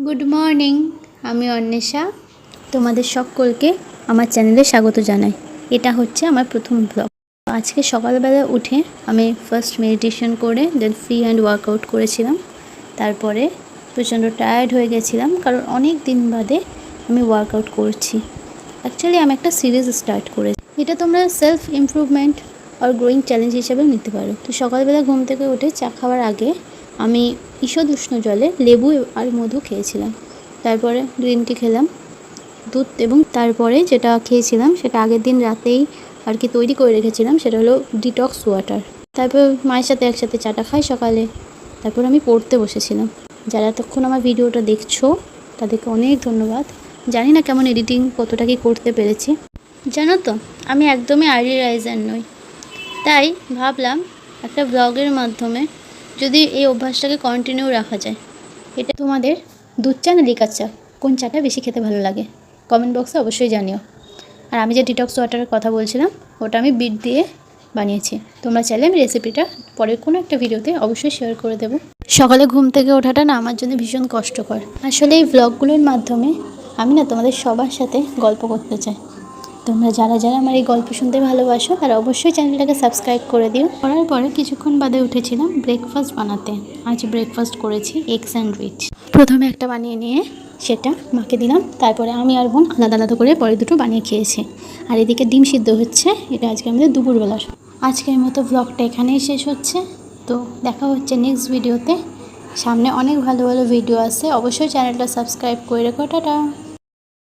Good morning, আমি অন্বেষা। তোমাদের সকলকে আমার চ্যানেলে স্বাগত জানাই। এটা হচ্ছে আমার প্রথম ব্লগ। আজকে সকালবেলা উঠে আমি ফার্স্ট মেডিটেশন করে দেন ফ্রি হ্যান্ড ওয়ার্কআউট করেছিলাম। তারপরে প্রচণ্ড টায়ার্ড হয়ে গেছিলাম, কারণ অনেক দিন বাদে আমি ওয়ার্কআউট করছি। অ্যাকচুয়ালি আমি একটা সিরিজ স্টার্ট করেছি, এটা তোমরা সেলফ ইমপ্রুভমেন্ট আর গ্রোয়িং চ্যালেঞ্জ হিসেবে নিতে পারো। তো সকালবেলা ঘুম থেকে উঠে চা খাওয়ার আগে আমি ঈষৎ উষ্ণ জলে লেবু আর মধু খেয়েছিলাম। তারপরে গ্রিন টি খেলাম, দুধ, এবং তারপরে যেটা খেয়েছিলাম সেটা আগের দিন রাতেই আর কি তৈরি করে রেখেছিলাম, সেটা হলো ডিটক্স ওয়াটার। তারপর মায়ের সাথে একসাথে চাটা খাই সকালে। তারপর আমি পড়তে বসেছিলাম। যারা এতক্ষণ আমার ভিডিওটা দেখছো তাদেরকে অনেক ধন্যবাদ। জানি না কেমন এডিটিং কতটা কি করতে পেরেছি। জানো তো, আমি একদমই আর্লি রাইজার নই, তাই ভাবলাম একটা ব্লগের মাধ্যমে যদি এই অভ্যাসটাকে কন্টিনিউ রাখা যায়। এটা তোমাদের দুধ চা না লিকার চা, কোন চাটা বেশি খেতে ভালো লাগে কমেন্ট বক্সে অবশ্যই জানিও। আর আমি যে ডিটক্স ওয়াটারের কথা বলছিলাম ওটা আমি বিট দিয়ে বানিয়েছি। তোমরা চাইলে আমি রেসিপিটা পরের কোনো একটা ভিডিওতে অবশ্যই শেয়ার করে দেবো। সকালে ঘুম থেকে ওঠাটা না আমার জন্য ভীষণ কষ্টকর। আসলে এই ব্লগগুলোর মাধ্যমে আমি না তোমাদের সবার সাথে গল্প করতে চাই। তোমরা যারা যারা আমার এই গল্প শুনতে ভালোবাসো তারা অবশ্যই চ্যানেলটাকে সাবস্ক্রাইব করে দিও। করার পরে কিছুক্ষণ বাদে উঠেছিলাম ব্রেকফাস্ট বানাতে। আজ ব্রেকফাস্ট করেছি এগ স্যান্ডউইচ। প্রথমে একটা বানিয়ে নিয়ে সেটা মাকে দিলাম, তারপরে আমি আর বোন আলাদা আলাদা করে পরে দুটো বানিয়ে খেয়েছি। আর এদিকে ডিম সিদ্ধ হচ্ছে। এটা আজকে আমাদের দুপুরবেলার। আজকের মতো ব্লগটা এখানেই শেষ হচ্ছে। তো দেখা হচ্ছে নেক্সট ভিডিওতে। সামনে অনেক ভালো ভালো ভিডিও আছে, অবশ্যই চ্যানেলটা সাবস্ক্রাইব করে রেখো। টাটা।